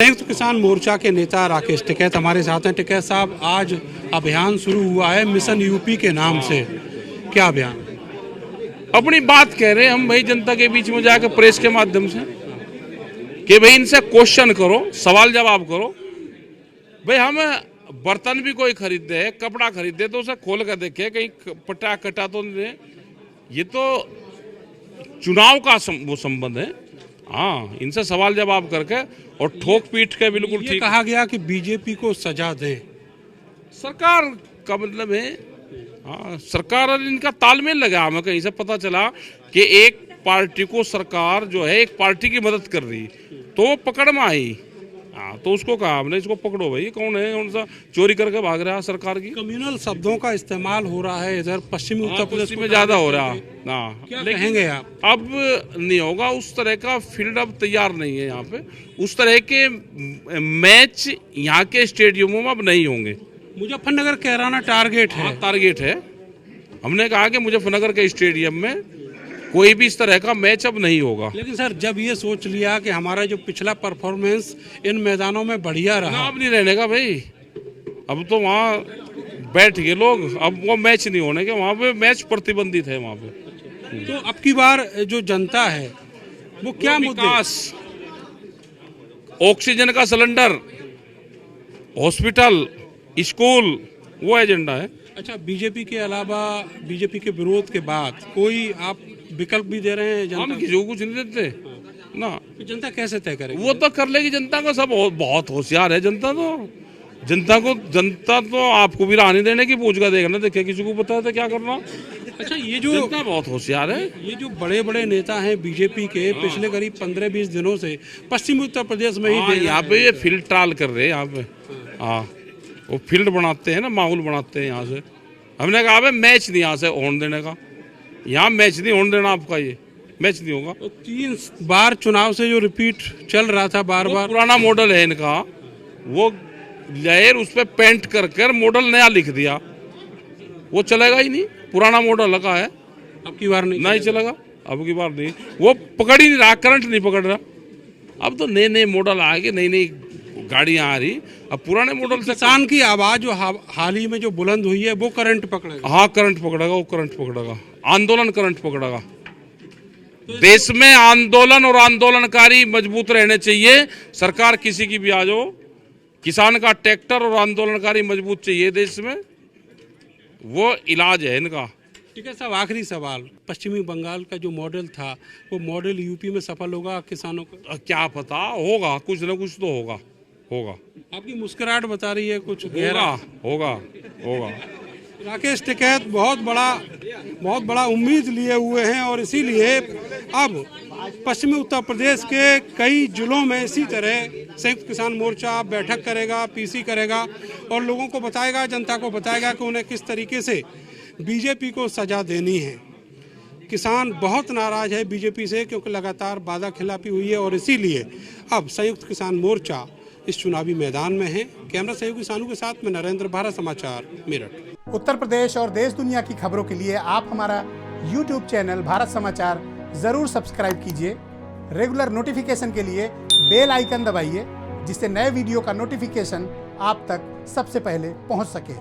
संयुक्त किसान मोर्चा के नेता राकेश टिकैत हमारे साथ हैं। टिकैत साहब, आज अभियान शुरू हुआ है मिशन यूपी के नाम से, क्या अभियान? अपनी बात कह रहे हैं हम भाई, जनता के बीच में जाकर प्रेस के माध्यम से कि भाई इनसे क्वेश्चन करो, सवाल जवाब करो। भाई हम बर्तन भी कोई खरीदे, कपड़ा खरीदे तो उसे खोल कर देखे कहीं पटा कटा तो नहीं। ये तो चुनाव का वो संबंध है। हाँ, इनसे सवाल जवाब करके और ठोक पीट के बिल्कुल ठीक। कहा गया कि बीजेपी को सजा दें, सरकार का मतलब है। हाँ, सरकार और इनका तालमेल लगा। हमें कहीं से पता चला कि एक पार्टी को सरकार जो है एक पार्टी की मदद कर रही, तो वो पकड़ में आई। हाँ, तो उसको कहा हमने, इसको पकड़ो भाई, कौन है, कौन सा चोरी करके भाग रहा है सरकार की। कम्युनल शब्दों का इस्तेमाल हो रहा है इधर पश्चिमी उत्तर प्रदेश में ज्यादा हो रहा। हाँ, क्या कहेंगे आप? अब नहीं होगा, उस तरह का फील्ड अब तैयार नहीं है यहाँ पे। उस तरह के मैच यहाँ के स्टेडियमों में अब नहीं होंगे। मुजफ्फरनगर कैराना टारगेट है। टारगेट है। हमने कहा कि मुजफ्फरनगर के स्टेडियम में कोई भी इस तरह का मैच अब नहीं होगा। लेकिन सर, जब ये सोच लिया कि हमारा जो पिछला परफॉर्मेंस इन मैदानों में बढ़िया रहा, अब नहीं रहने का भाई। अब तो वहाँ बैठ गए लोग, अब वो मैच नहीं होने के। वहाँ पे मैच प्रतिबंधित है वहाँ पे। तो अब की बार जो जनता है वो क्या विकास, ऑक्सीजन का सिलेंडर, हॉस्पिटल, स्कूल, वो एजेंडा है। अच्छा, बीजेपी के अलावा, बीजेपी के विरोध के बाद कोई आप विकल्प भी दे रहे हैं जनता? हम किसी को कुछ नहीं देते ना। जनता कैसे तय करेगी? वो तो कर लेगी जनता को। सब बहुत होशियार है जनता तो। जनता तो आपको भी राह नहीं देने की, पूछ कर देखना, देखे किसी को पता है क्या करना। अच्छा, ये जो जनता बहुत होशियार है। ये जो बड़े बड़े नेता हैं बीजेपी के, पिछले करीब 15-20 दिनों से पश्चिमी उत्तर प्रदेश में ही यहाँ पे ये फील्ड ट्रायल कर रहे हैं यहाँ पे। हाँ, वो फील्ड बनाते हैं ना, माहौल बनाते हैं यहाँ से। हमने कहा भाई मैच नहीं यहाँ से होने देने का, यहाँ मैच नहीं होने देना आपका, ये मैच नहीं होगा। तो 3 बार चुनाव से जो रिपीट चल रहा था बार बार, पुराना मॉडल है इनका। वो लेयर उस पर पेंट कर कर मॉडल नया लिख दिया, वो चलेगा ही नहीं। पुराना मॉडल लगा है, अब की बार नहीं चलेगा। अब की बार नहीं, वो पकड़ ही नहीं रहा, करंट नहीं पकड़ रहा। अब तो नए नए मॉडल आ गए, नई नई गाड़ियां आ रही। अब पुराने मॉडल से किसान की आवाज जो हाल ही में जो बुलंद हुई है वो करंट पकड़ेगा। हाँ, करंट पकड़ेगा, वो करंट पकड़ेगा, आंदोलन करंट पकड़ेगा। देश में आंदोलन और आंदोलनकारी मजबूत रहने चाहिए। सरकार किसी की भी आ जाओ, किसान का ट्रैक्टर और आंदोलनकारी मजबूत चाहिए देश में। वो इलाज है इनका। ठीक है साहब, आखिरी सवाल, पश्चिमी बंगाल का जो मॉडल था वो मॉडल यूपी में सफल होगा किसानों का? क्या पता, होगा, कुछ ना कुछ तो होगा। आपकी मुस्कुराहट बता रही है कुछ गहरा होगा। राकेश टिकैत बहुत बड़ा उम्मीद लिए हुए हैं और इसीलिए अब पश्चिमी उत्तर प्रदेश के कई जिलों में इसी तरह संयुक्त किसान मोर्चा बैठक करेगा, पीसी करेगा और लोगों को बताएगा, जनता को बताएगा कि उन्हें किस तरीके से बीजेपी को सजा देनी है। किसान बहुत नाराज है बीजेपी से, क्योंकि लगातार वादा खिलाफी हुई है और इसीलिए अब संयुक्त किसान मोर्चा इस चुनावी मैदान में है। कैमरा सहयोगी सानू के साथ में नरेंद्र, भारत समाचार, मेरठ। उत्तर प्रदेश और देश दुनिया की खबरों के लिए आप हमारा YouTube चैनल भारत समाचार जरूर सब्सक्राइब कीजिए। रेगुलर नोटिफिकेशन के लिए बेल आइकन दबाइए, जिससे नए वीडियो का नोटिफिकेशन आप तक सबसे पहले पहुंच सके।